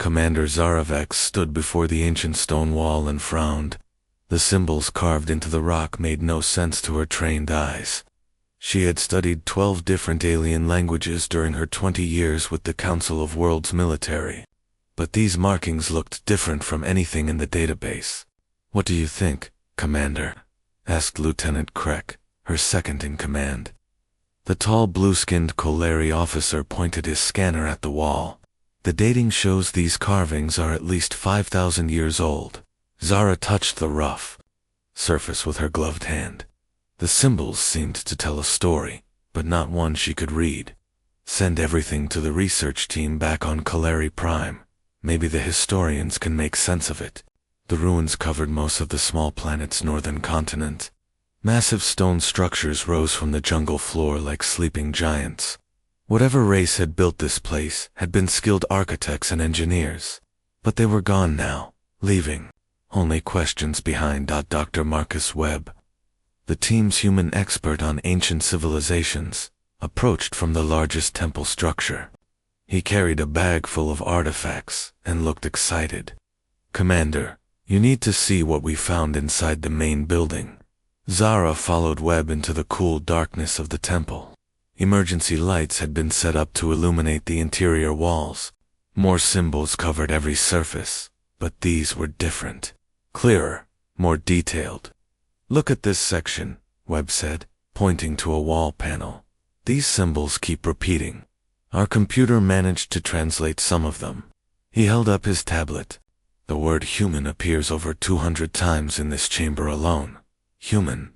Commander Zaravek stood before the ancient stone wall and frowned. The symbols carved into the rock made no sense to her trained eyes. She had studied 12 different alien languages during her 20 years with the Council of Worlds military. But these markings looked different from anything in the database. "What do you think, Commander?" asked Lieutenant Krek, her second in command. The tall blue-skinned Kolari officer pointed his scanner at the wall. "The dating shows these carvings are at least 5,000 years old." Zara touched the rough surface with her gloved hand. The symbols seemed to tell a story, but not one she could read. "Send everything to the research team back on Kolari Prime. Maybe the historians can make sense of it." The ruins covered most of the small planet's northern continent. Massive stone structures rose from the jungle floor like sleeping giants. Whatever race had built this place had been skilled architects and engineers. But they were gone now, leaving only questions behind. Dr. Marcus Webb, the team's human expert on ancient civilizations, approached from the largest temple structure. He carried a bag full of artifacts and looked excited. "Commander, you need to see what we found inside the main building." Zara followed Webb into the cool darkness of the temple. Emergency lights had been set up to illuminate the interior walls. More symbols covered every surface, but these were different. Clearer, more detailed. "Look at this section," Webb said, pointing to a wall panel. "These symbols keep repeating. Our computer managed to translate some of them." He held up his tablet. "The word human appears over 200 times in this chamber alone." Human.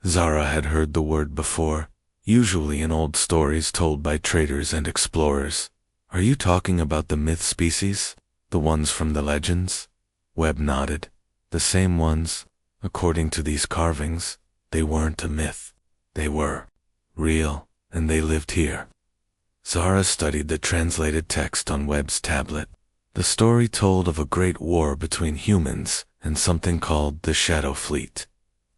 Zara had heard the word before, usually in old stories told by traders and explorers. "Are you talking about the myth species? The ones from the legends?" Webb nodded. "The same ones. According to these carvings, they weren't a myth. They were real, and they lived here." Zara studied the translated text on Webb's tablet. The story told of a great war between humans and something called the Shadow Fleet.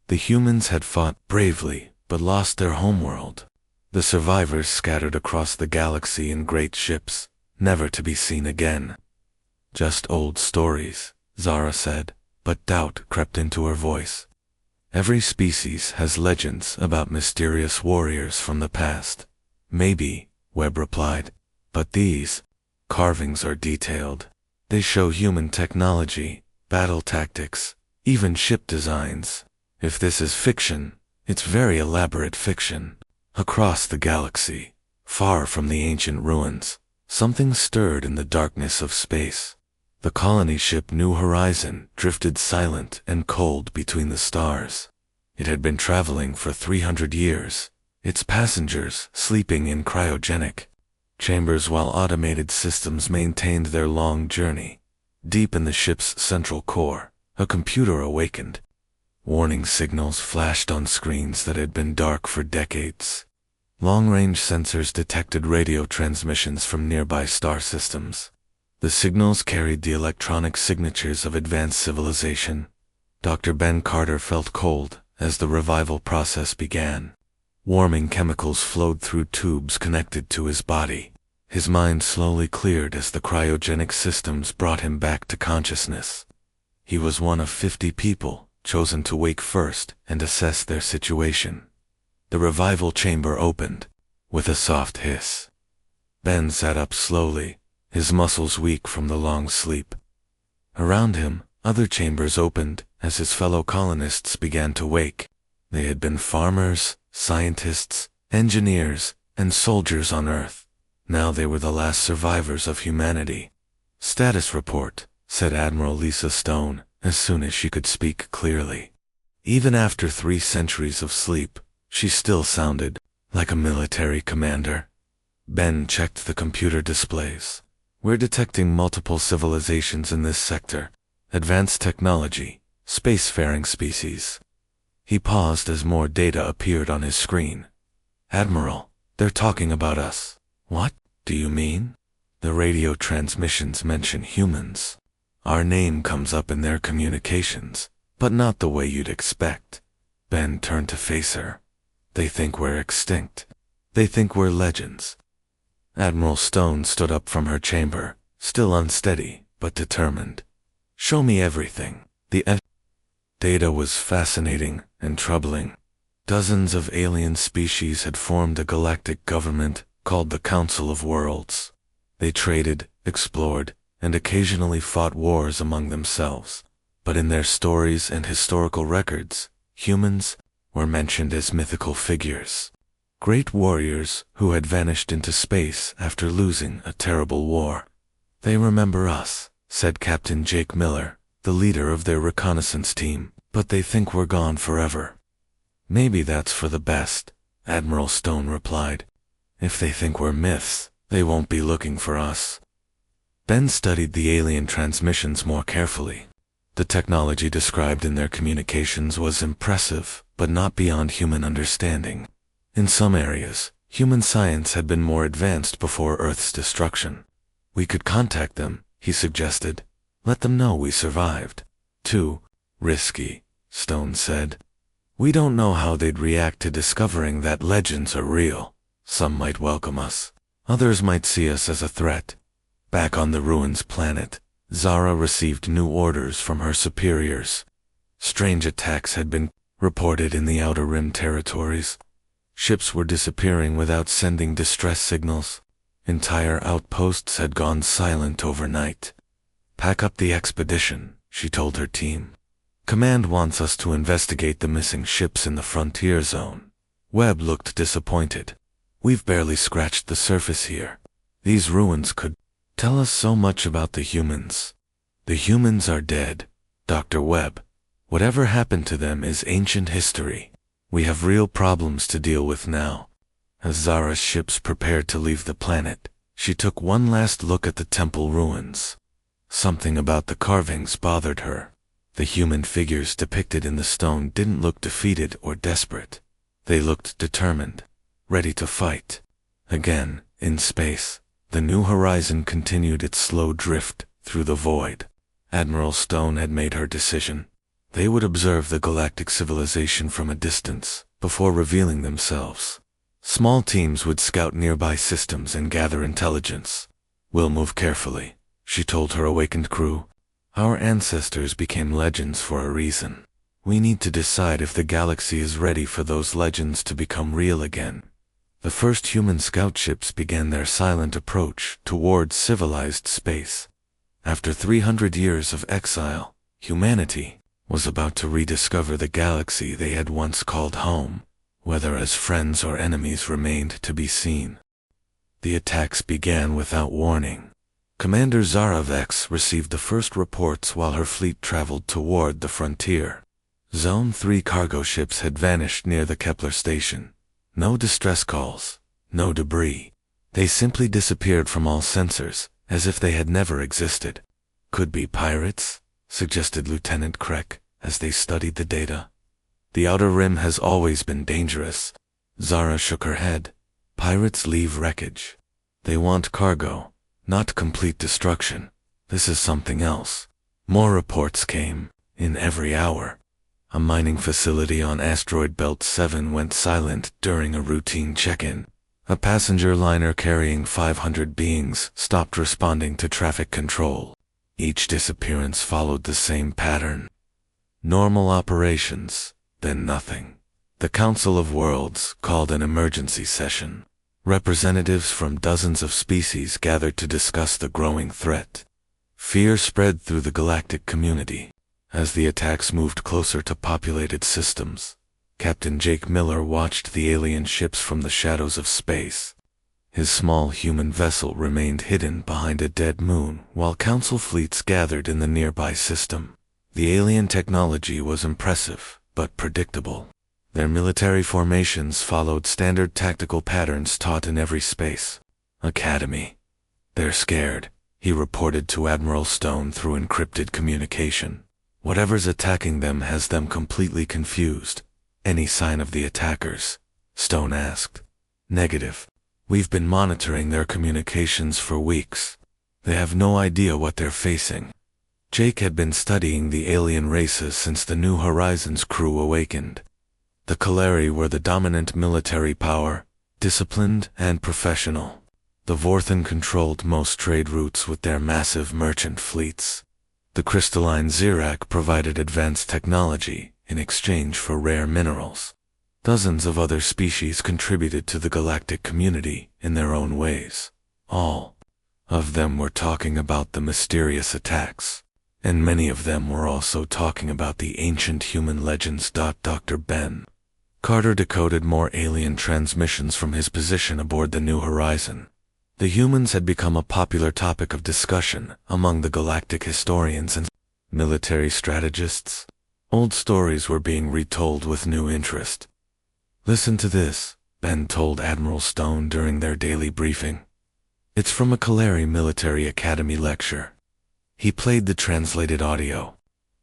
The humans had fought bravely, but lost their homeworld. The survivors scattered across the galaxy in great ships, never to be seen again. "Just old stories," Zara said, but doubt crept into her voice. "Every species has legends about mysterious warriors from the past." "Maybe," Webb replied, "but these carvings are detailed. They show human technology, battle tactics, even ship designs. If this is fiction, it's very elaborate fiction." Across the galaxy, far from the ancient ruins, something stirred in the darkness of space. The colony ship New Horizon drifted silent and cold between the stars. It had been traveling for 300 years, its passengers sleeping in cryogenic chambers while automated systems maintained their long journey. Deep in the ship's central core, a computer awakened. Warning signals flashed on screens that had been dark for decades. Long-range sensors detected radio transmissions from nearby star systems. The signals carried the electronic signatures of advanced civilization. Dr. Ben Carter felt cold as the revival process began. Warming chemicals flowed through tubes connected to his body. His mind slowly cleared as the cryogenic systems brought him back to consciousness. He was one of 50 people chosen to wake first and assess their situation. The revival chamber opened with a soft hiss. Ben sat up slowly, his muscles weak from the long sleep. Around him, other chambers opened as his fellow colonists began to wake. They had been farmers, scientists, engineers, and soldiers on Earth. Now they were the last survivors of humanity. "Status report," said Admiral Lisa Stone, as soon as she could speak clearly. Even after 3 centuries of sleep, she still sounded like a military commander. Ben checked the computer displays. "We're detecting multiple civilizations in this sector. Advanced technology, spacefaring species." He paused as more data appeared on his screen. "Admiral, they're talking about us." "What do you mean?" "The radio transmissions mention humans. Our name comes up in their communications, but not the way you'd expect." Ben turned to face her. "They think we're extinct. They think we're legends." Admiral Stone stood up from her chamber, still unsteady, but determined. "Show me everything." The data was fascinating and troubling. Dozens of alien species had formed a galactic government called the Council of Worlds. They traded, explored, and occasionally fought wars among themselves. But in their stories and historical records, humans were mentioned as mythical figures. Great warriors who had vanished into space after losing a terrible war. "They remember us," said Captain Jake Miller, the leader of their reconnaissance team, "but they think we're gone forever." "Maybe that's for the best," Admiral Stone replied. "If they think we're myths, they won't be looking for us." Ben studied the alien transmissions more carefully. The technology described in their communications was impressive, but not beyond human understanding. In some areas, human science had been more advanced before Earth's destruction. "We could contact them," he suggested. "Let them know we survived." "Too risky," Stone said. "We don't know how they'd react to discovering that legends are real. Some might welcome us. Others might see us as a threat." Back on the ruins planet, Zara received new orders from her superiors. Strange attacks had been reported in the Outer Rim territories. Ships were disappearing without sending distress signals. Entire outposts had gone silent overnight. "Pack up the expedition," she told her team. "Command wants us to investigate the missing ships in the frontier zone." Webb looked disappointed. "We've barely scratched the surface here. These ruins could tell us so much about the humans." "The humans are dead, Dr. Webb. Whatever happened to them is ancient history. We have real problems to deal with now." As Zara's ships prepared to leave the planet, she took one last look at the temple ruins. Something about the carvings bothered her. The human figures depicted in the stone didn't look defeated or desperate. They looked determined, ready to fight. Again, in space, the New Horizon continued its slow drift through the void. Admiral Stone had made her decision. They would observe the galactic civilization from a distance before revealing themselves. Small teams would scout nearby systems and gather intelligence. "We'll move carefully," she told her awakened crew. "Our ancestors became legends for a reason. We need to decide if the galaxy is ready for those legends to become real again." The first human scout ships began their silent approach towards civilized space. After 300 years of exile, humanity was about to rediscover the galaxy they had once called home. Whether as friends or enemies remained to be seen. The attacks began without warning. Commander Zara Vex received the first reports while her fleet traveled toward the frontier. Zone 3 cargo ships had vanished near the Kepler station. No distress calls, no debris. They simply disappeared from all sensors, as if they had never existed. "Could be pirates," suggested Lieutenant Kreck, as they studied the data. "The Outer Rim has always been dangerous." Zara shook her head. "Pirates leave wreckage. They want cargo, not complete destruction. This is something else." More reports came, in every hour. A mining facility on Asteroid Belt 7 went silent during a routine check-in. A passenger liner carrying 500 beings stopped responding to traffic control. Each disappearance followed the same pattern. Normal operations, then nothing. The Council of Worlds called an emergency session. Representatives from dozens of species gathered to discuss the growing threat. Fear spread through the galactic community. As the attacks moved closer to populated systems, Captain Jake Miller watched the alien ships from the shadows of space. His small human vessel remained hidden behind a dead moon while Council fleets gathered in the nearby system. The alien technology was impressive, but predictable. Their military formations followed standard tactical patterns taught in every space academy. "They're scared," he reported to Admiral Stone through encrypted communication. "Whatever's attacking them has them completely confused." "Any sign of the attackers?" Stone asked. "Negative. We've been monitoring their communications for weeks. They have no idea what they're facing." Jake had been studying the alien races since the New Horizons crew awakened. The Kaleri were the dominant military power, disciplined and professional. The Vorthen controlled most trade routes with their massive merchant fleets. The crystalline Zirak provided advanced technology in exchange for rare minerals. Dozens of other species contributed to the galactic community in their own ways. All of them were talking about the mysterious attacks, and many of them were also talking about the ancient human legends. Dr. Ben Carter decoded more alien transmissions from his position aboard the New Horizon. The humans had become a popular topic of discussion among the galactic historians and military strategists. Old stories were being retold with new interest. "Listen to this," Ben told Admiral Stone during their daily briefing. "It's from a Kaleri Military Academy lecture." He played the translated audio.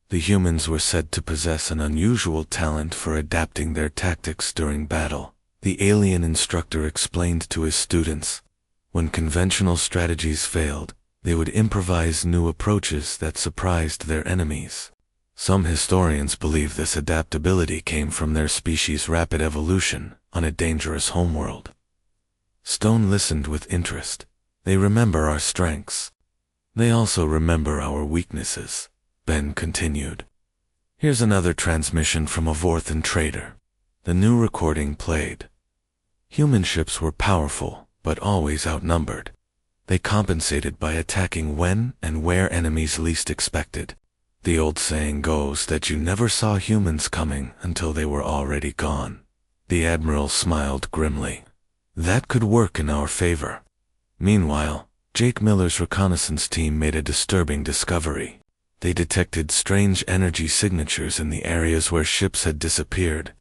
The humans were said to possess an unusual talent for adapting their tactics during battle. The alien instructor explained to his students, when conventional strategies failed, they would improvise new approaches that surprised their enemies. Some historians believe this adaptability came from their species' rapid evolution on a dangerous homeworld. Stone listened with interest. "They remember our strengths. They also remember our weaknesses," Ben continued. "Here's another transmission from a Vorthen trader." The new recording played. "Human ships were powerful, but always outnumbered. They compensated by attacking when and where enemies least expected. The old saying goes that you never saw humans coming until they were already gone." The Admiral smiled grimly. "That could work in our favor." Meanwhile, Jake Miller's reconnaissance team made a disturbing discovery. They detected strange energy signatures in the areas where ships had disappeared.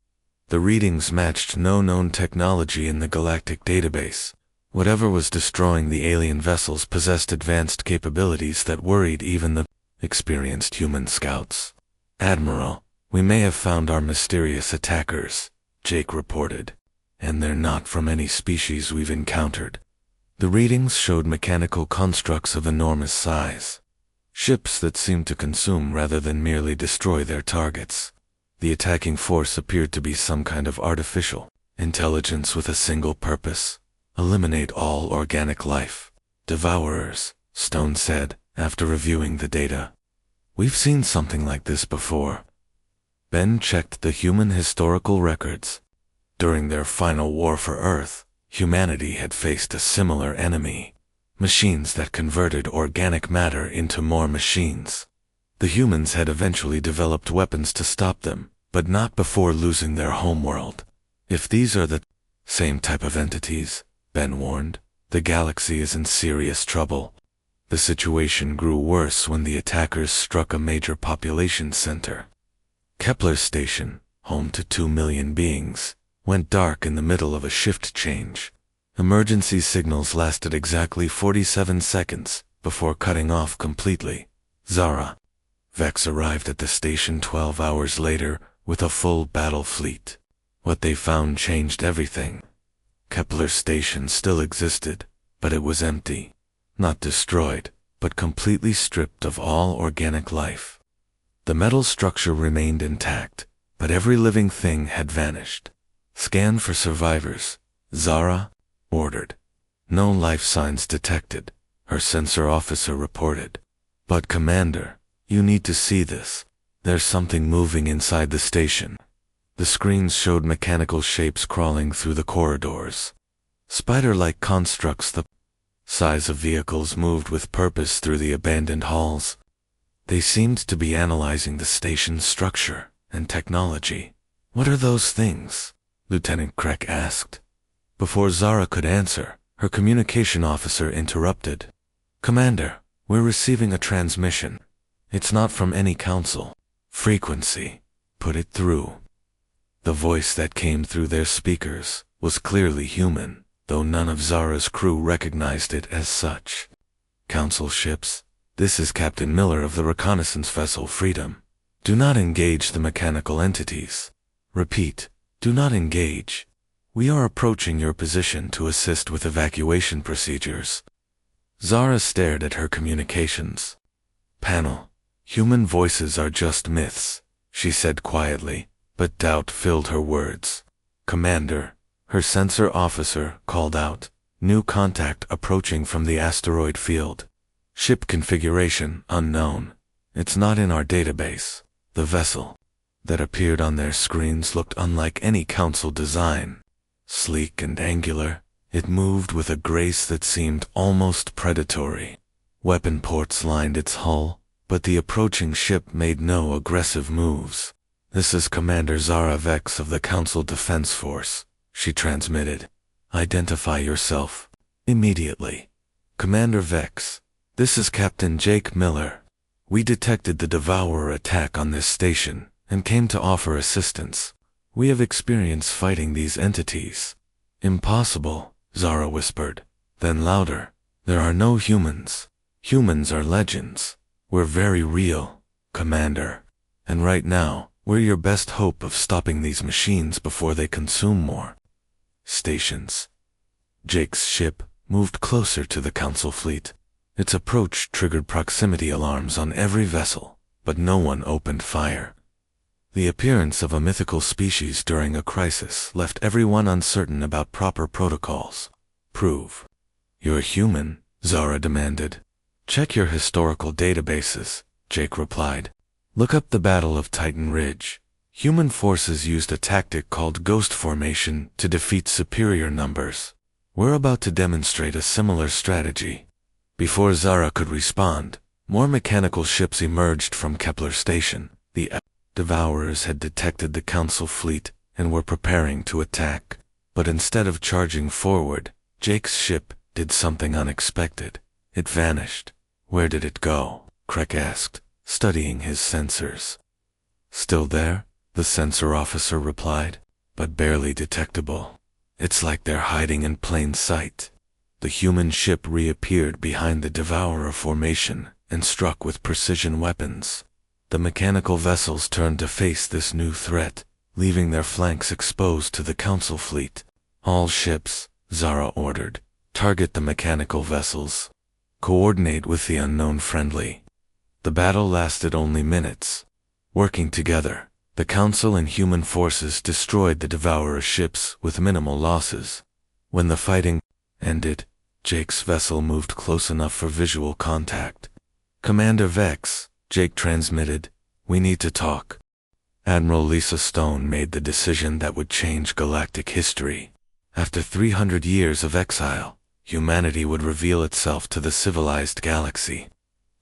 The readings matched no known technology in the galactic database. Whatever was destroying the alien vessels possessed advanced capabilities that worried even the experienced human scouts. "Admiral, we may have found our mysterious attackers," Jake reported. "And they're not from any species we've encountered." The readings showed mechanical constructs of enormous size. Ships that seemed to consume rather than merely destroy their targets. The attacking force appeared to be some kind of artificial intelligence with a single purpose: eliminate all organic life. "Devourers," Stone said, after reviewing the data. "We've seen something like this before." Ben checked the human historical records. During their final war for Earth, humanity had faced a similar enemy. Machines that converted organic matter into more machines. The humans had eventually developed weapons to stop them, but not before losing their homeworld. "If these are the same type of entities," Ben warned, "the galaxy is in serious trouble." The situation grew worse when the attackers struck a major population center. Kepler's station, home to 2 million beings, went dark in the middle of a shift change. Emergency signals lasted exactly 47 seconds before cutting off completely. Zara Vex arrived at the station 12 hours later with a full battle fleet. What they found changed everything. Kepler's station still existed, but it was empty. Not destroyed, but completely stripped of all organic life. The metal structure remained intact, but every living thing had vanished. "Scan for survivors," Zara ordered. "No life signs detected," her sensor officer reported. "But Commander, you need to see this. There's something moving inside the station." The screens showed mechanical shapes crawling through the corridors. Spider-like constructs the size of vehicles moved with purpose through the abandoned halls. They seemed to be analyzing the station's structure and technology. "What are those things?" Lieutenant Kreck asked. Before Zara could answer, her communication officer interrupted. "Commander, we're receiving a transmission. It's not from any council. Frequency. Put it through." The voice that came through their speakers was clearly human, though none of Zara's crew recognized it as such. "Council ships, this is Captain Miller of the reconnaissance vessel Freedom. Do not engage the mechanical entities. Repeat, do not engage. We are approaching your position to assist with evacuation procedures." Zara stared at her communications. "Panel, human voices are just myths," she said quietly, but doubt filled her words. "Commander," her sensor officer called out, New contact approaching from the asteroid field. Ship configuration unknown. It's not in our database. The vessel that appeared on their screens looked unlike any Council design. Sleek and angular, it moved with a grace that seemed almost predatory. Weapon ports lined its hull, but the approaching ship made no aggressive moves. "This is Commander Zara Vex of the Council Defense Force," she transmitted. "Identify yourself immediately." "Commander Vex, this is Captain Jake Miller. We detected the Devourer attack on this station and came to offer assistance. We have experience fighting these entities." "Impossible," Zara whispered. Then louder, "There are no humans. Humans are legends. We're very real, Commander. And right now, we're your best hope of stopping these machines before they consume more." Stations. Jake's ship moved closer to the Council fleet. Its approach triggered proximity alarms on every vessel, but no one opened fire. The appearance of a mythical species during a crisis left everyone uncertain about proper protocols. "Prove you're human," Zara demanded. "Check your historical databases," Jake replied. "Look up the Battle of Titan Ridge. Human forces used a tactic called ghost formation to defeat superior numbers. We're about to demonstrate a similar strategy." Before Zara could respond, more mechanical ships emerged from Kepler Station. The Devourers had detected the Council fleet and were preparing to attack. But instead of charging forward, Jake's ship did something unexpected. It vanished. "Where did it go?" Krek asked, studying his sensors. "Still there," the sensor officer replied, "but barely detectable. It's like they're hiding in plain sight." The human ship reappeared behind the Devourer formation and struck with precision weapons. The mechanical vessels turned to face this new threat, leaving their flanks exposed to the Council fleet. "All ships," Zara ordered, "target the mechanical vessels. Coordinate with the unknown friendly." The battle lasted only minutes. Working together, the Council and human forces destroyed the Devourer ships with minimal losses. When the fighting ended, Jake's vessel moved close enough for visual contact. "Commander Vex," Jake transmitted, "we need to talk." Admiral Lisa Stone made the decision that would change galactic history. After 300 years of exile, humanity would reveal itself to the civilized galaxy.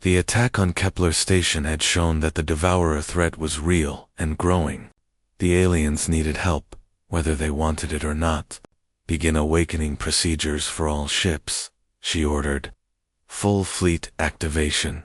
The attack on Kepler Station had shown that the Devourer threat was real and growing. The aliens needed help, whether they wanted it or not. "Begin awakening procedures for all ships," she ordered. Full fleet activation.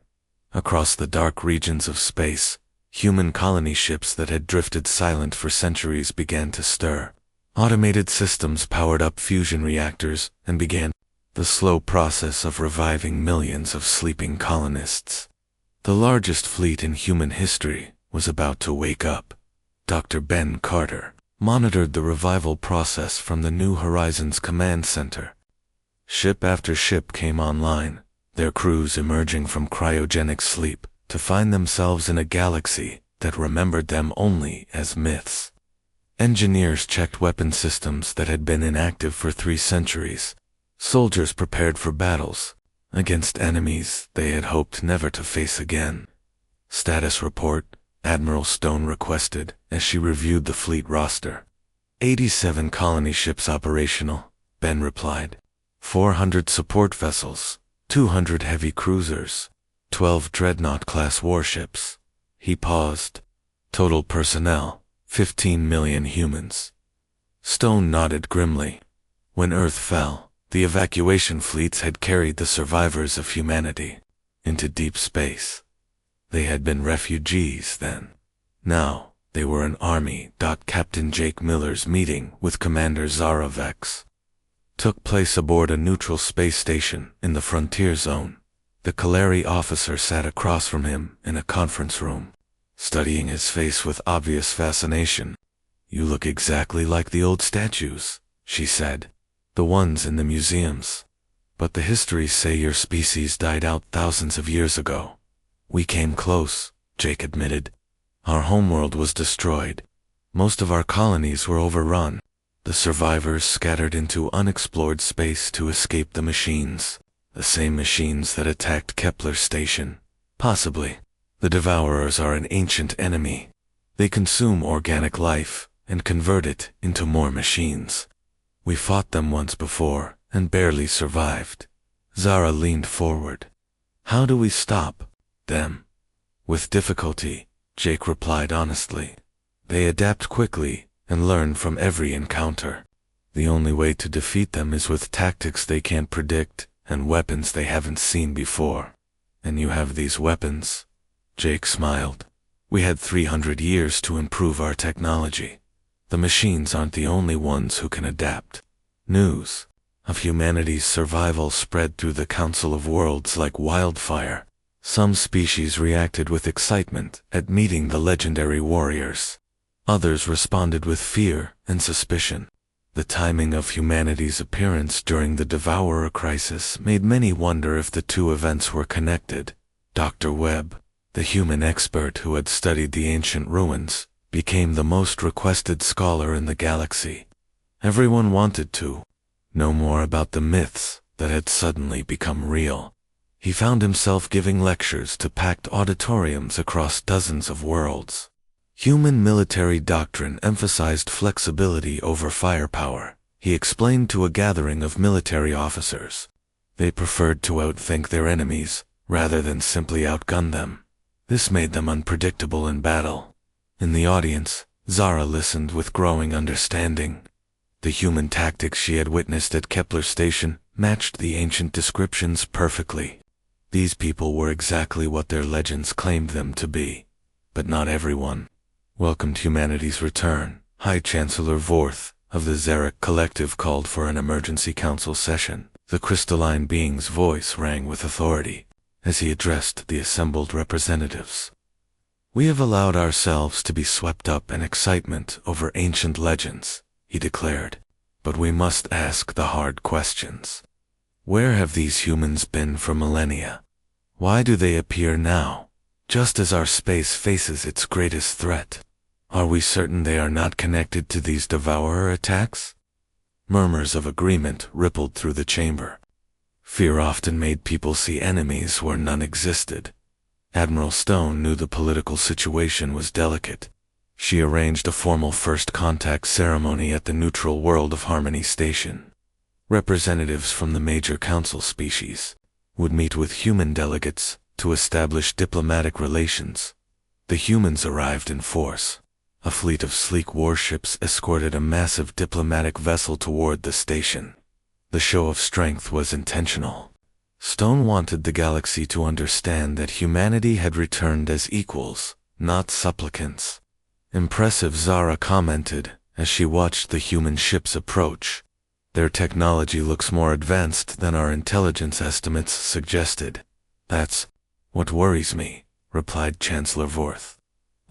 Across the dark regions of space, human colony ships that had drifted silent for centuries began to stir. Automated systems powered up fusion reactors and began the slow process of reviving millions of sleeping colonists. The largest fleet in human history was about to wake up. Dr. Ben Carter monitored the revival process from the New Horizons Command Center. Ship after ship came online, their crews emerging from cryogenic sleep to find themselves in a galaxy that remembered them only as myths. Engineers checked weapon systems that had been inactive for 3 centuries. Soldiers prepared for battles against enemies they had hoped never to face again. "Status report," Admiral Stone requested as she reviewed the fleet roster. 87 colony ships operational, Ben replied. 400 support vessels, 200 heavy cruisers, 12 Dreadnought-class warships. He paused. Total personnel, 15 million humans. Stone nodded grimly. When Earth fell, the evacuation fleets had carried the survivors of humanity into deep space. They had been refugees then. Now, they were an army. Captain Jake Miller's meeting with Commander Zara Vex took place aboard a neutral space station in the frontier zone. The Kalari officer sat across from him in a conference room, studying his face with obvious fascination. "You look exactly like the old statues," she said. "The ones in the museums. But the histories say your species died out thousands of years ago." "We came close," Jake admitted. "Our homeworld was destroyed. Most of our colonies were overrun. The survivors scattered into unexplored space to escape the machines. The same machines that attacked Kepler Station. Possibly. The Devourers are an ancient enemy. They consume organic life and convert it into more machines. We fought them once before and barely survived. Zara leaned forward. How do we stop them? With difficulty, Jake replied honestly. They adapt quickly and learn from every encounter. The only way to defeat them is with tactics they can't predict and weapons they haven't seen before. And you have these weapons? Jake smiled. We had 300 years to improve our technology. The machines aren't the only ones who can adapt. News of humanity's survival spread through the Council of Worlds like wildfire. Some species reacted with excitement at meeting the legendary warriors. Others responded with fear and suspicion. The timing of humanity's appearance during the Devourer crisis made many wonder if the two events were connected. Dr. Webb, the human expert who had studied the ancient ruins, became the most requested scholar in the galaxy. Everyone wanted to know more about the myths that had suddenly become real. He found himself giving lectures to packed auditoriums across dozens of worlds. Human military doctrine emphasized flexibility over firepower. He explained to a gathering of military officers. They preferred to outthink their enemies, rather than simply outgun them. This made them unpredictable in battle. In the audience, Zara listened with growing understanding. The human tactics she had witnessed at Kepler Station matched the ancient descriptions perfectly. These people were exactly what their legends claimed them to be. But not everyone welcomed humanity's return. High Chancellor Vorth of the Zarek Collective called for an emergency council session. The crystalline being's voice rang with authority as he addressed the assembled representatives. We have allowed ourselves to be swept up in excitement over ancient legends, he declared, but we must ask the hard questions. Where have these humans been for millennia? Why do they appear now, just as our space faces its greatest threat? Are we certain they are not connected to these devourer attacks? Murmurs of agreement rippled through the chamber. Fear often made people see enemies where none existed. Admiral Stone knew the political situation was delicate. She arranged a formal first contact ceremony at the neutral World of Harmony station. Representatives from the major council species would meet with human delegates to establish diplomatic relations. The humans arrived in force. A fleet of sleek warships escorted a massive diplomatic vessel toward the station. The show of strength was intentional. Stone wanted the galaxy to understand that humanity had returned as equals, not supplicants. Impressive, Zara commented as she watched the human ships approach. Their technology looks more advanced than our intelligence estimates suggested. That's what worries me, replied Chancellor Vorth.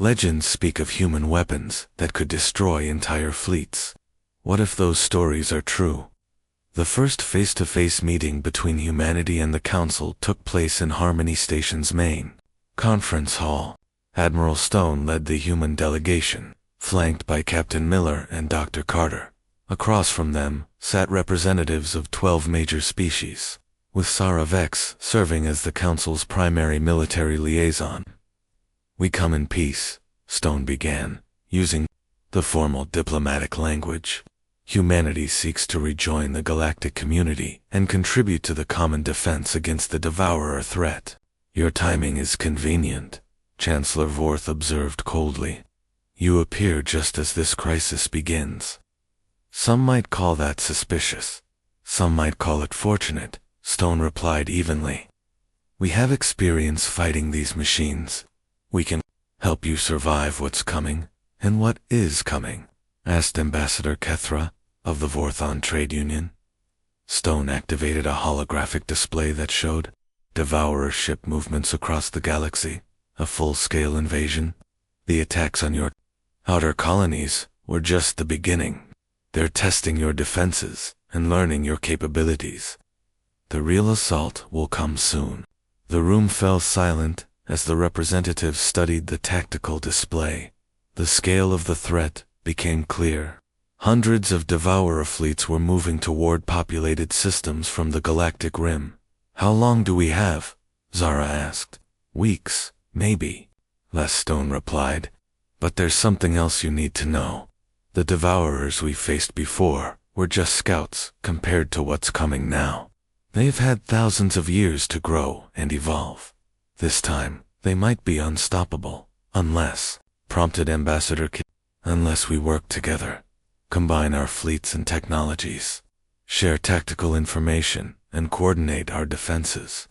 Legends speak of human weapons that could destroy entire fleets. What if those stories are true? The first face-to-face meeting between humanity and the Council took place in Harmony Station's main conference hall. Admiral Stone led the human delegation, flanked by Captain Miller and Dr. Carter. Across from them sat representatives of 12 major species, with Sarah Vex serving as the Council's primary military liaison. We come in peace, Stone began, using the formal diplomatic language. Humanity seeks to rejoin the galactic community and contribute to the common defense against the Devourer threat. Your timing is convenient, Chancellor Vorth observed coldly. You appear just as this crisis begins. Some might call that suspicious. Some might call it fortunate, Stone replied evenly. We have experience fighting these machines. We can help you survive what's coming. And what is coming? Asked Ambassador Kethra of the Vorthon Trade Union. Stone activated a holographic display that showed Devourer ship movements across the galaxy, a full-scale invasion. The attacks on your outer colonies were just the beginning. They're testing your defenses and learning your capabilities. The real assault will come soon. The room fell silent as the representatives studied the tactical display. The scale of the threat became clear. Hundreds of Devourer fleets were moving toward populated systems from the galactic rim. "How long do we have?" Zara asked. "Weeks, maybe," Les Stone replied. "But there's something else you need to know. The Devourers we faced before were just scouts compared to what's coming now. They've had thousands of years to grow and evolve. This time, they might be unstoppable, unless," prompted Ambassador K. "Unless we work together, combine our fleets and technologies, share tactical information, and coordinate our defenses."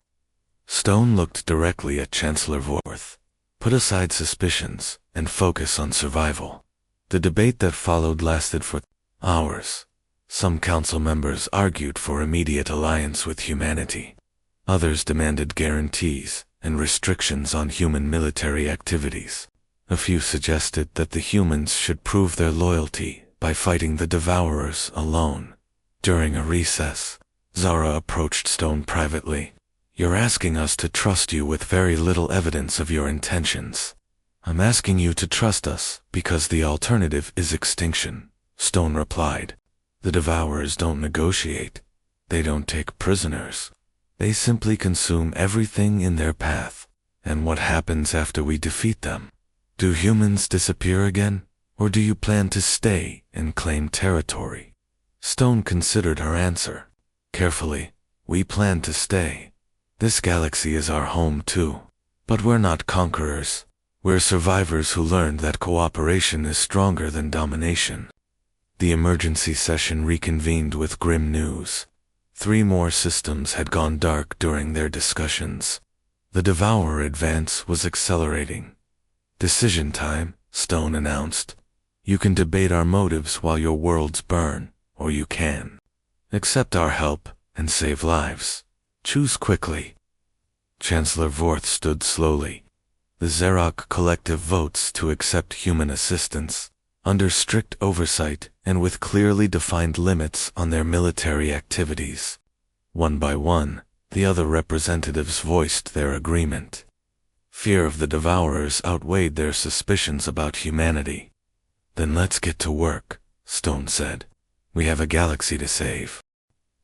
Stone looked directly at Chancellor Vorth. "Put aside suspicions and focus on survival." The debate that followed lasted for hours. Some council members argued for immediate alliance with humanity. Others demanded guarantees and restrictions on human military activities. A few suggested that the humans should prove their loyalty by fighting the Devourers alone. During a recess, Zara approached Stone privately. "You're asking us to trust you with very little evidence of your intentions." "I'm asking you to trust us because the alternative is extinction," Stone replied. "The Devourers don't negotiate. They don't take prisoners. They simply consume everything in their path. And what happens after we defeat them? Do humans disappear again? Or do you plan to stay and claim territory?" Stone considered her answer. Carefully, "We plan to stay. This galaxy is our home too. But we're not conquerors. We're survivors who learned that cooperation is stronger than domination." The emergency session reconvened with grim news. 3 more systems had gone dark during their discussions. The Devourer advance was accelerating. "Decision time," Stone announced. "You can debate our motives while your worlds burn, or you can accept our help and save lives. Choose quickly." Chancellor Vorth stood slowly. The Xeroc collective votes to accept human assistance, under strict oversight and with clearly defined limits on their military activities. One by one, the other representatives voiced their agreement. Fear of the Devourers outweighed their suspicions about humanity. "Then let's get to work," Stone said. "We have a galaxy to save."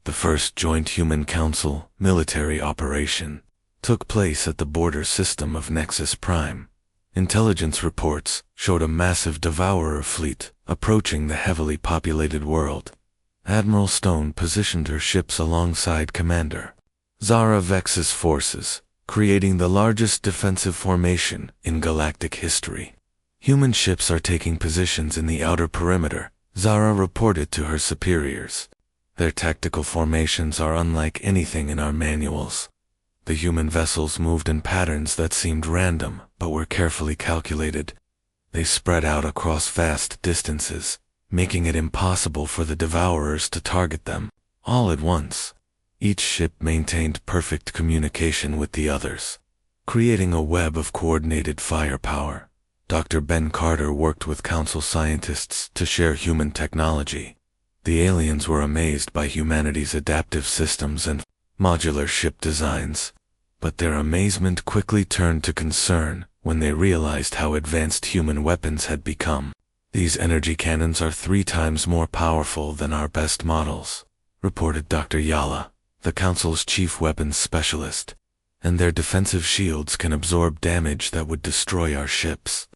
The first Joint Human Council military operation took place at the border system of Nexus Prime. Intelligence reports showed a massive Devourer fleet approaching the heavily populated world. Admiral Stone positioned her ships alongside Commander Zara Vex's forces, creating the largest defensive formation in galactic history. "Human ships are taking positions in the outer perimeter," Zara reported to her superiors. "Their tactical formations are unlike anything in our manuals." The human vessels moved in patterns that seemed random but were carefully calculated. They spread out across vast distances, making it impossible for the Devourers to target them all at once. Each ship maintained perfect communication with the others, creating a web of coordinated firepower. Dr. Ben Carter worked with Council scientists to share human technology. The aliens were amazed by humanity's adaptive systems and modular ship designs, but their amazement quickly turned to concern when they realized how advanced human weapons had become. "These energy cannons are 3 times more powerful than our best models," reported Dr. Yala, the Council's chief weapons specialist, "and their defensive shields can absorb damage that would destroy our ships."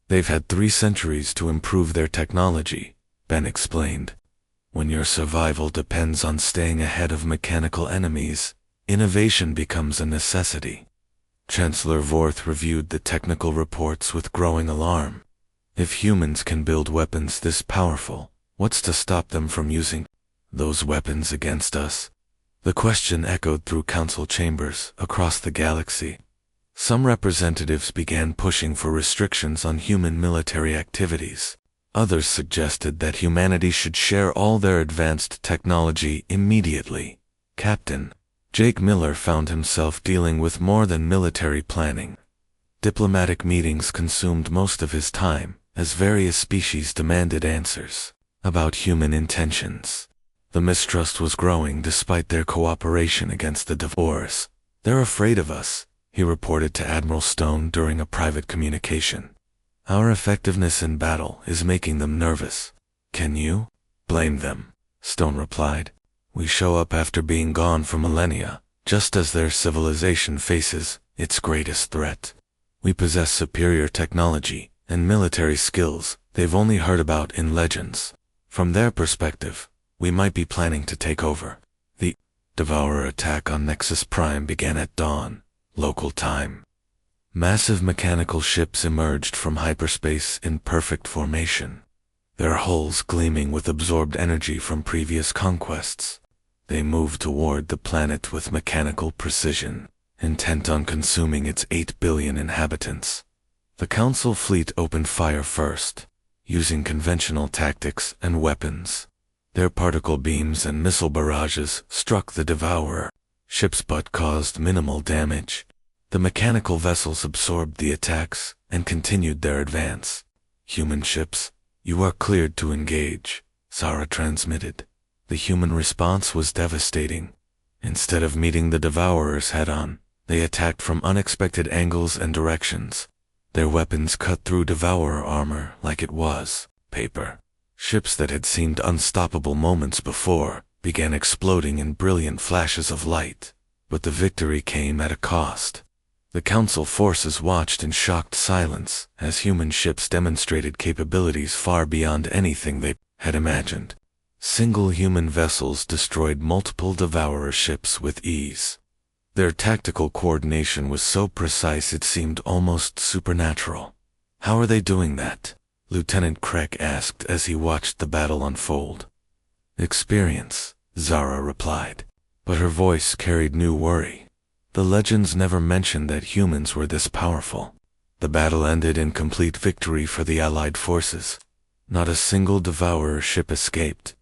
"They've had 3 centuries to improve their technology," Ben explained. "When your survival depends on staying ahead of mechanical enemies, innovation becomes a necessity." Chancellor Vorth reviewed the technical reports with growing alarm. If humans can build weapons this powerful, what's to stop them from using those weapons against us? The question echoed through council chambers across the galaxy. Some representatives began pushing for restrictions on human military activities. Others suggested that humanity should share all their advanced technology immediately. Captain Jake Miller found himself dealing with more than military planning. Diplomatic meetings consumed most of his time, as various species demanded answers about human intentions. The mistrust was growing despite their cooperation against the Devourers. "They're afraid of us," he reported to Admiral Stone during a private communication. "Our effectiveness in battle is making them nervous." Can you blame them? Stone replied. We show up after being gone for millennia, just as their civilization faces its greatest threat. We possess superior technology and military skills they've only heard about in legends. From their perspective, we might be planning to take over. The Devourer attack on Nexus Prime began at dawn, local time. Massive mechanical ships emerged from hyperspace in perfect formation, their hulls gleaming with absorbed energy from previous conquests. They moved toward the planet with mechanical precision, intent on consuming its 8 billion inhabitants. The Council fleet opened fire first, using conventional tactics and weapons. Their particle beams and missile barrages struck the Devourer ships but caused minimal damage. The mechanical vessels absorbed the attacks and continued their advance. Human ships, you are cleared to engage, Zara transmitted. The human response was devastating. Instead of meeting the Devourers head-on, they attacked from unexpected angles and directions. Their weapons cut through Devourer armor like it was paper. Ships that had seemed unstoppable moments before began exploding in brilliant flashes of light, but the victory came at a cost. The Council forces watched in shocked silence as human ships demonstrated capabilities far beyond anything they had imagined. Single human vessels destroyed multiple Devourer ships with ease. Their tactical coordination was so precise it seemed almost supernatural. How are they doing that? Lieutenant Craig asked as he watched the battle unfold. Experience, Zara replied, but her voice carried new worry. The legends never mentioned that humans were this powerful. The battle ended in complete victory for the Allied forces. Not a single Devourer ship escaped.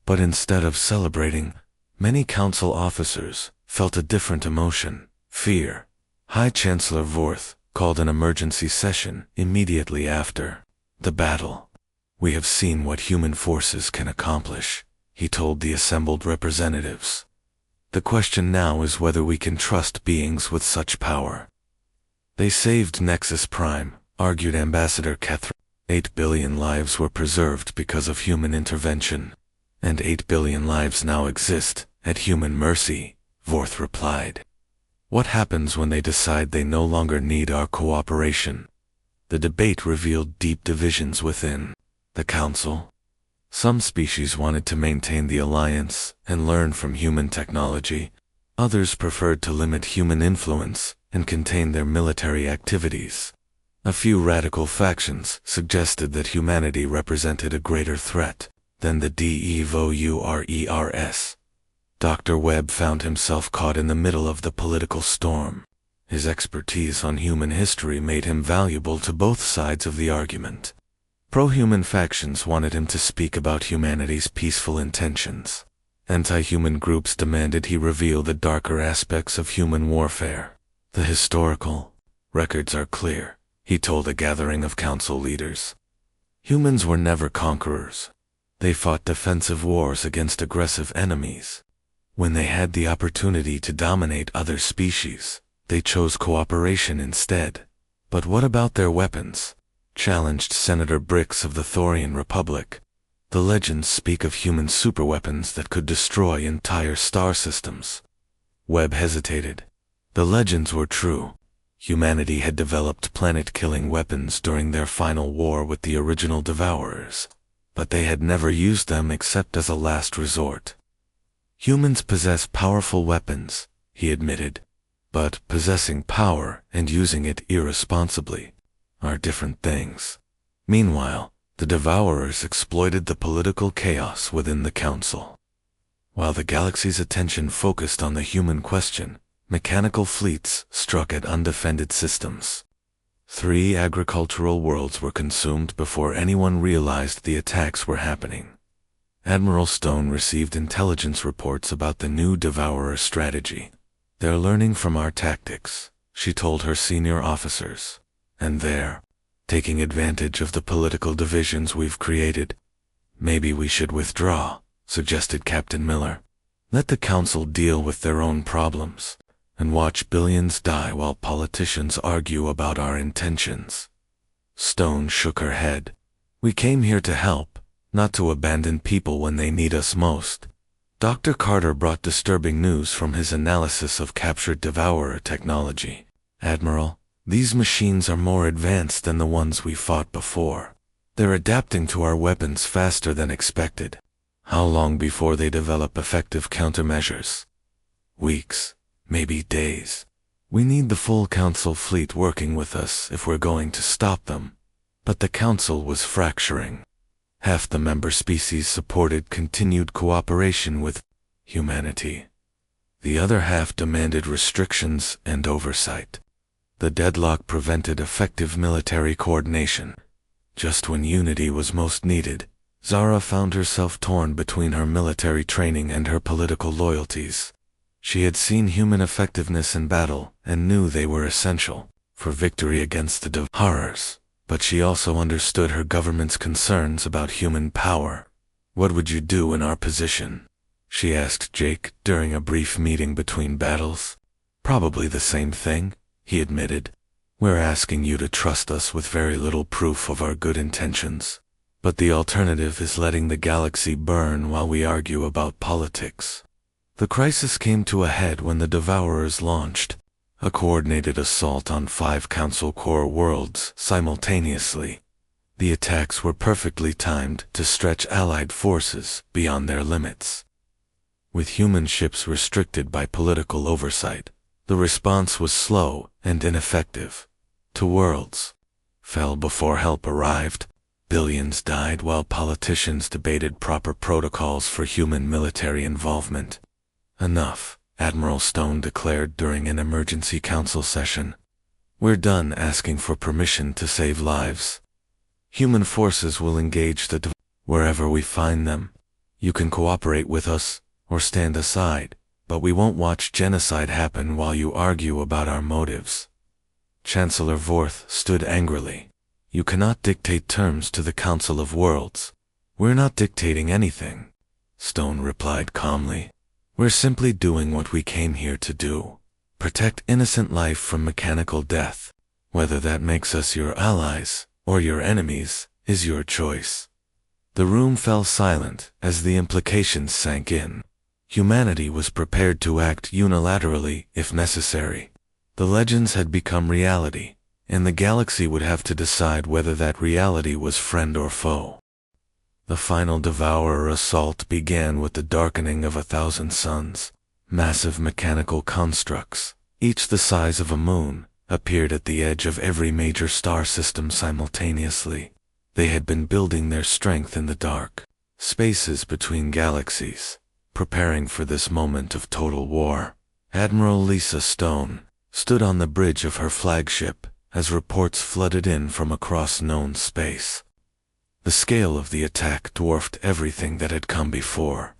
But instead of celebrating, many Council officers felt a different emotion, fear. High Chancellor Vorth called an emergency session immediately after the battle. We have seen what human forces can accomplish, he told the assembled representatives. The question now is whether we can trust beings with such power. They saved Nexus Prime, argued Ambassador Catherine. 8 billion lives were preserved because of human intervention. And 8 billion lives now exist at human mercy, Vorth replied. What happens when they decide they no longer need our cooperation? The debate revealed deep divisions within the Council. Some species wanted to maintain the alliance and learn from human technology. Others preferred to limit human influence and contain their military activities. A few radical factions suggested that humanity represented a greater threat than the Devours. Dr. Webb found himself caught in the middle of the political storm. His expertise on human history made him valuable to both sides of the argument. Pro-human factions wanted him to speak about humanity's peaceful intentions. Anti-human groups demanded he reveal the darker aspects of human warfare. The historical records are clear, he told a gathering of council leaders. Humans were never conquerors. They fought defensive wars against aggressive enemies. When they had the opportunity to dominate other species, they chose cooperation instead. But what about their weapons? Challenged Senator Brix of the Thorian Republic. The legends speak of human superweapons that could destroy entire star systems. Webb hesitated. The legends were true. Humanity had developed planet-killing weapons during their final war with the original Devourers, but they had never used them except as a last resort. Humans possess powerful weapons, he admitted, but possessing power and using it irresponsibly are different things. Meanwhile, the Devourers exploited the political chaos within the Council. While the galaxy's attention focused on the human question, mechanical fleets struck at undefended systems. 3 agricultural worlds were consumed before anyone realized the attacks were happening. Admiral Stone received intelligence reports about the new Devourer strategy. They're learning from our tactics, she told her senior officers. And they're taking advantage of the political divisions we've created. Maybe we should withdraw, suggested Captain Miller. Let the Council deal with their own problems, and watch billions die while politicians argue about our intentions. Stone shook her head. We came here to help, not to abandon people when they need us most. Dr. Carter brought disturbing news from his analysis of captured Devourer technology. Admiral, these machines are more advanced than the ones we fought before. They're adapting to our weapons faster than expected. How long before they develop effective countermeasures? Weeks, maybe days. We need the full Council fleet working with us if we're going to stop them. But the Council was fracturing. Half the member species supported continued cooperation with humanity. The other half demanded restrictions and oversight. The deadlock prevented effective military coordination. Just when unity was most needed, Zara found herself torn between her military training and her political loyalties. She had seen human effectiveness in battle and knew they were essential for victory against the horrors, but she also understood her government's concerns about human power. "What would you do in our position?" she asked Jake during a brief meeting between battles. "Probably the same thing," he admitted. "We're asking you to trust us with very little proof of our good intentions. But the alternative is letting the galaxy burn while we argue about politics." The crisis came to a head when the Devourers launched a coordinated assault on 5 Council core worlds simultaneously. The attacks were perfectly timed to stretch Allied forces beyond their limits. With human ships restricted by political oversight, the response was slow and ineffective. 2 worlds fell before help arrived. Billions died while politicians debated proper protocols for human military involvement. "Enough," Admiral Stone declared during an emergency council session. "We're done asking for permission to save lives. Human forces will engage wherever we find them. You can cooperate with us or stand aside, but we won't watch genocide happen while you argue about our motives." Chancellor Vorth stood angrily. "You cannot dictate terms to the Council of Worlds." "We're not dictating anything," Stone replied calmly. "We're simply doing what we came here to do. Protect innocent life from mechanical death. Whether that makes us your allies or your enemies is your choice." The room fell silent as the implications sank in. Humanity was prepared to act unilaterally if necessary. The legends had become reality, and the galaxy would have to decide whether that reality was friend or foe. The final Devourer assault began with the darkening of 1,000 suns. Massive mechanical constructs, each the size of a moon, appeared at the edge of every major star system simultaneously. They had been building their strength in the dark spaces between galaxies, preparing for this moment of total war. Admiral Lisa Stone stood on the bridge of her flagship as reports flooded in from across known space. The scale of the attack dwarfed everything that had come before.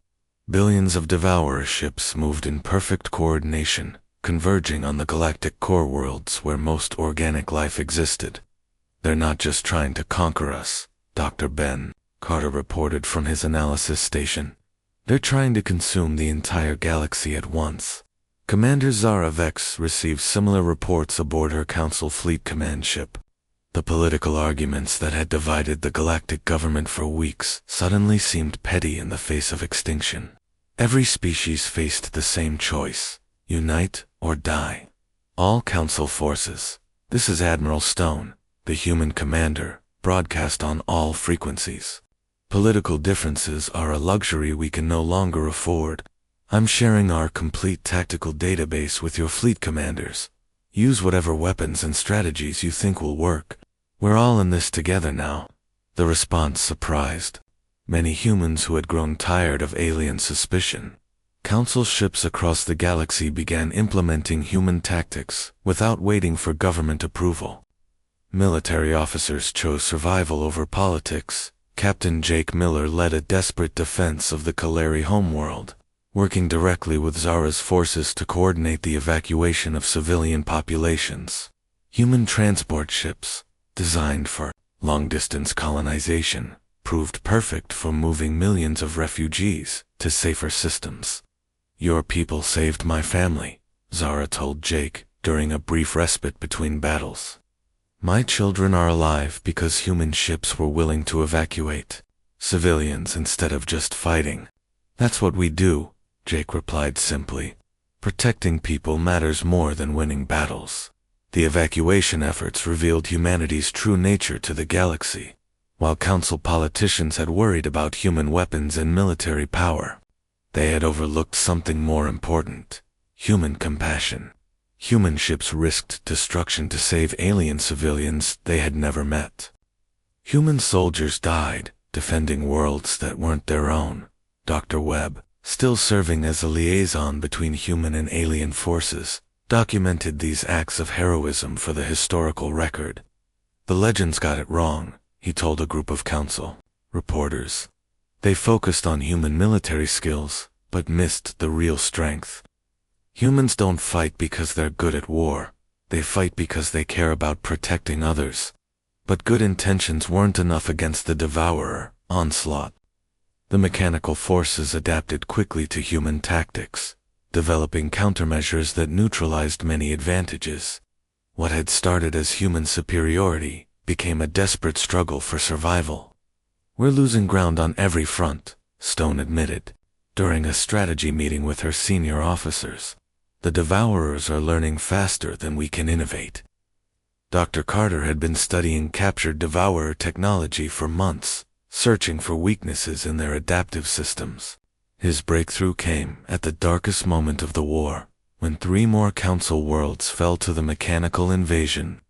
Billions of Devourer ships moved in perfect coordination, converging on the galactic core worlds where most organic life existed. "They're not just trying to conquer us," Dr. Ben Carter reported from his analysis station. "They're trying to consume the entire galaxy at once." Commander Zara Vex received similar reports aboard her Council Fleet command ship. The political arguments that had divided the galactic government for weeks suddenly seemed petty in the face of extinction. Every species faced the same choice: unite or die. All Council forces. This is Admiral Stone, the human commander, broadcast on all frequencies. Political differences are a luxury we can no longer afford. I'm sharing our complete tactical database with your fleet commanders. Use whatever weapons and strategies you think will work. We're all in this together now. The response surprised many humans who had grown tired of alien suspicion. Council ships across the galaxy began implementing human tactics without waiting for government approval. Military officers chose survival over politics. Captain Jake Miller led a desperate defense of the Kaleri homeworld, working directly with Zara's forces to coordinate the evacuation of civilian populations. Human transport ships, designed for long-distance colonization, proved perfect for moving millions of refugees to safer systems. "Your people saved my family," Zara told Jake during a brief respite between battles. "My children are alive because human ships were willing to evacuate." civilians instead of just fighting. That's what we do, Jake replied simply. Protecting people matters more than winning battles. The evacuation efforts revealed humanity's true nature to the galaxy. While Council politicians had worried about human weapons and military power, they had overlooked something more important: human compassion. Human ships risked destruction to save alien civilians they had never met. Human soldiers died, defending worlds that weren't their own. Dr. Webb, still serving as a liaison between human and alien forces, documented these acts of heroism for the historical record. The legends got it wrong, he told a group of Council reporters. They focused on human military skills, but missed the real strength. Humans don't fight because they're good at war. They fight because they care about protecting others. But good intentions weren't enough against the devourer onslaught. The mechanical forces adapted quickly to human tactics, developing countermeasures that neutralized many advantages. What had started as human superiority became a desperate struggle for survival. We're losing ground on every front, Stone admitted, during a strategy meeting with her senior officers. The devourers are learning faster than we can innovate. Dr. Carter had been studying captured devourer technology for months, searching for weaknesses in their adaptive systems. His breakthrough came at the darkest moment of the war, when 3 more Council worlds fell to the mechanical invasion.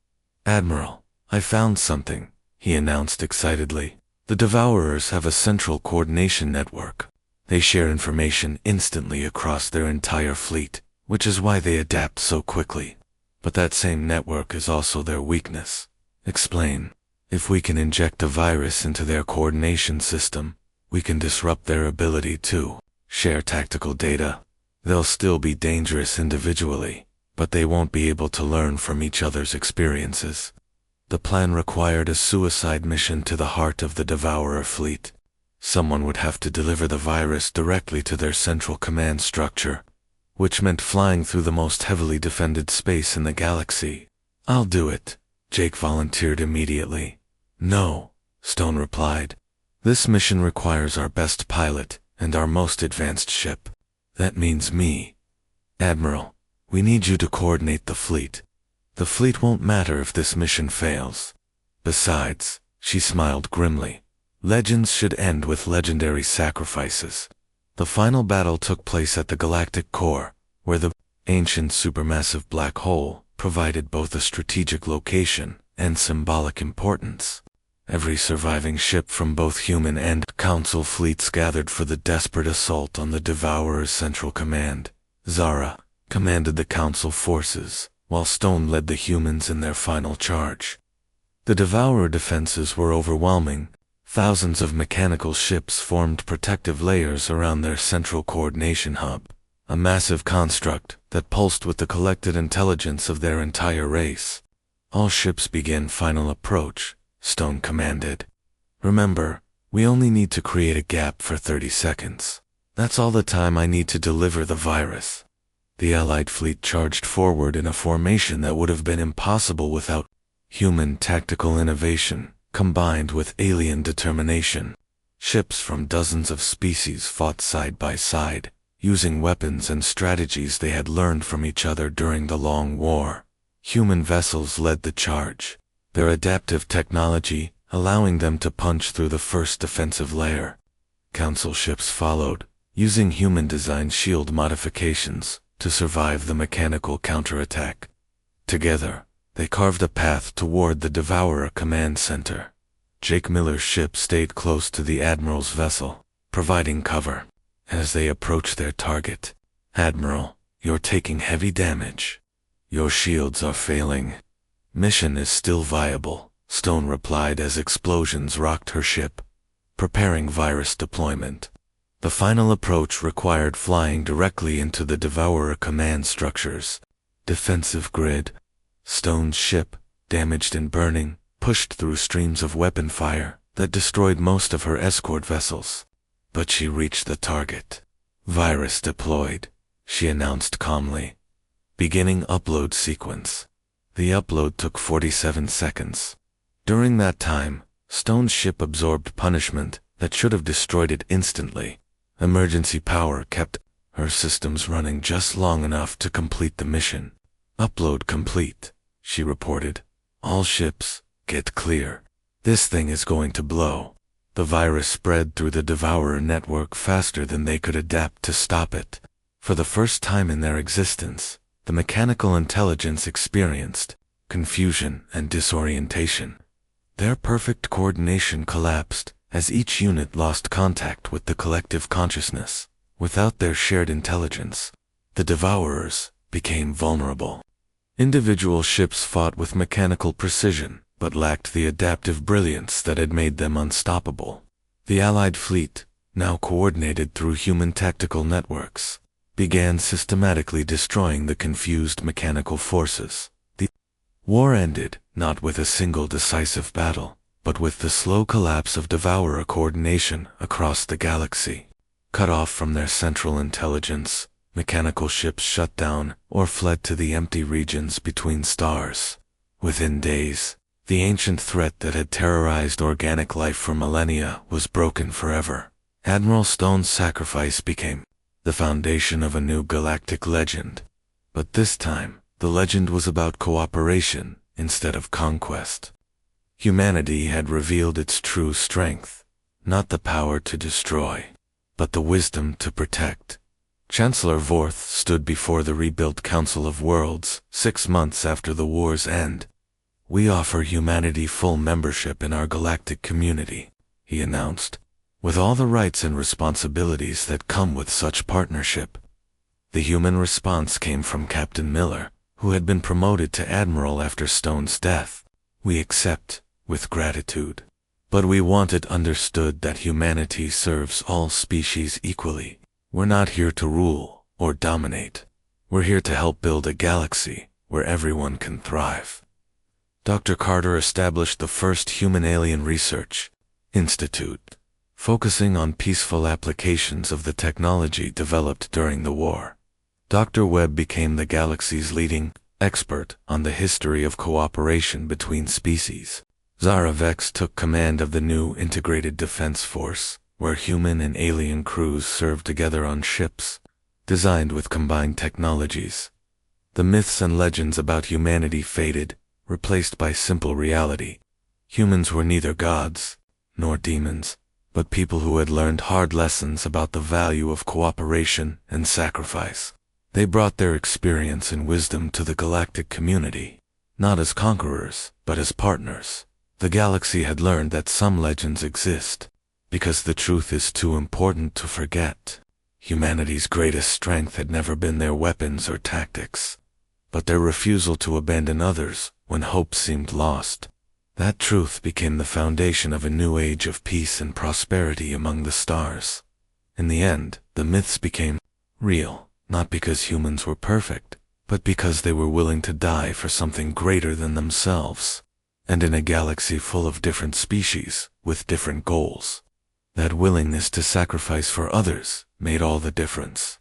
"Admiral, I found something," he announced excitedly. "The devourers have a central coordination network. They share information instantly across their entire fleet, which is why they adapt so quickly. But that same network is also their weakness." "Explain." "If we can inject a virus into their coordination system, we can disrupt their ability to share tactical data. They'll still be dangerous individually, but they won't be able to learn from each other's experiences." The plan required a suicide mission to the heart of the Devourer fleet. Someone would have to deliver the virus directly to their central command structure, which meant flying through the most heavily defended space in the galaxy. "I'll do it," Jake volunteered immediately. "No," Stone replied. "This mission requires our best pilot and our most advanced ship. That means me. Admiral, we need you to coordinate the fleet. The fleet won't matter if this mission fails. Besides," she smiled grimly, "legends should end with legendary sacrifices." The final battle took place at the galactic core, where the ancient supermassive black hole provided both a strategic location and symbolic importance. Every surviving ship from both human and Council fleets gathered for the desperate assault on the Devourer's central command. Zara commanded the Council forces, while Stone led the humans in their final charge. The Devourer defenses were overwhelming. Thousands of mechanical ships formed protective layers around their central coordination hub, a massive construct that pulsed with the collected intelligence of their entire race. "All ships begin final approach," Stone commanded. "Remember, we only need to create a gap for 30 seconds. That's all the time I need to deliver the virus." The Allied fleet charged forward in a formation that would have been impossible without human tactical innovation, combined with alien determination. Ships from dozens of species fought side by side, using weapons and strategies they had learned from each other during the Long War. Human vessels led the charge, their adaptive technology allowing them to punch through the first defensive layer. Council ships followed, using human-designed shield modifications to survive the mechanical counterattack. Together, they carved a path toward the Devourer command center. Jake Miller's ship stayed close to the Admiral's vessel, providing cover. As they approached their target, "Admiral, you're taking heavy damage. Your shields are failing." "Mission is still viable," Stone replied as explosions rocked her ship, preparing virus deployment. The final approach required flying directly into the Devourer command structures. Defensive grid. Stone's ship, damaged and burning, pushed through streams of weapon fire that destroyed most of her escort vessels. But she reached the target. "Virus deployed," she announced calmly. "Beginning upload sequence." The upload took 47 seconds. During that time, Stone's ship absorbed punishment that should have destroyed it instantly. Emergency power kept her systems running just long enough to complete the mission. "Upload complete," she reported. "All ships, get clear. This thing is going to blow." The virus spread through the Devourer network faster than they could adapt to stop it. For the first time in their existence, the mechanical intelligence experienced confusion and disorientation. Their perfect coordination collapsed as each unit lost contact with the collective consciousness. Without their shared intelligence, the Devourers became vulnerable. Individual ships fought with mechanical precision, but lacked the adaptive brilliance that had made them unstoppable. The Allied fleet, now coordinated through human tactical networks, began systematically destroying the confused mechanical forces. The war ended not with a single decisive battle, but with the slow collapse of Devourer coordination across the galaxy. Cut off from their central intelligence, mechanical ships shut down or fled to the empty regions between stars. Within days, the ancient threat that had terrorized organic life for millennia was broken forever. Admiral Stone's sacrifice became the foundation of a new galactic legend. But this time, the legend was about cooperation instead of conquest. Humanity had revealed its true strength, not the power to destroy, but the wisdom to protect. Chancellor Vorth stood before the rebuilt Council of Worlds 6 months after the war's end. "We offer humanity full membership in our galactic community," he announced, "with all the rights and responsibilities that come with such partnership." The human response came from Captain Miller, who had been promoted to Admiral after Stone's death. "We accept, with gratitude. But we want it understood that humanity serves all species equally. We're not here to rule or dominate. We're here to help build a galaxy where everyone can thrive." Dr. Carter established the first human-alien research institute, focusing on peaceful applications of the technology developed during the war. Dr. Webb became the galaxy's leading expert on the history of cooperation between species. Zara Vex took command of the new Integrated Defense Force, where human and alien crews served together on ships designed with combined technologies. The myths and legends about humanity faded, replaced by simple reality. Humans were neither gods nor demons, but people who had learned hard lessons about the value of cooperation and sacrifice. They brought their experience and wisdom to the galactic community, not as conquerors, but as partners. The galaxy had learned that some legends exist because the truth is too important to forget. Humanity's greatest strength had never been their weapons or tactics, but their refusal to abandon others when hope seemed lost. That truth became the foundation of a new age of peace and prosperity among the stars. In the end, the myths became real, not because humans were perfect, but because they were willing to die for something greater than themselves. And in a galaxy full of different species, with different goals, that willingness to sacrifice for others made all the difference.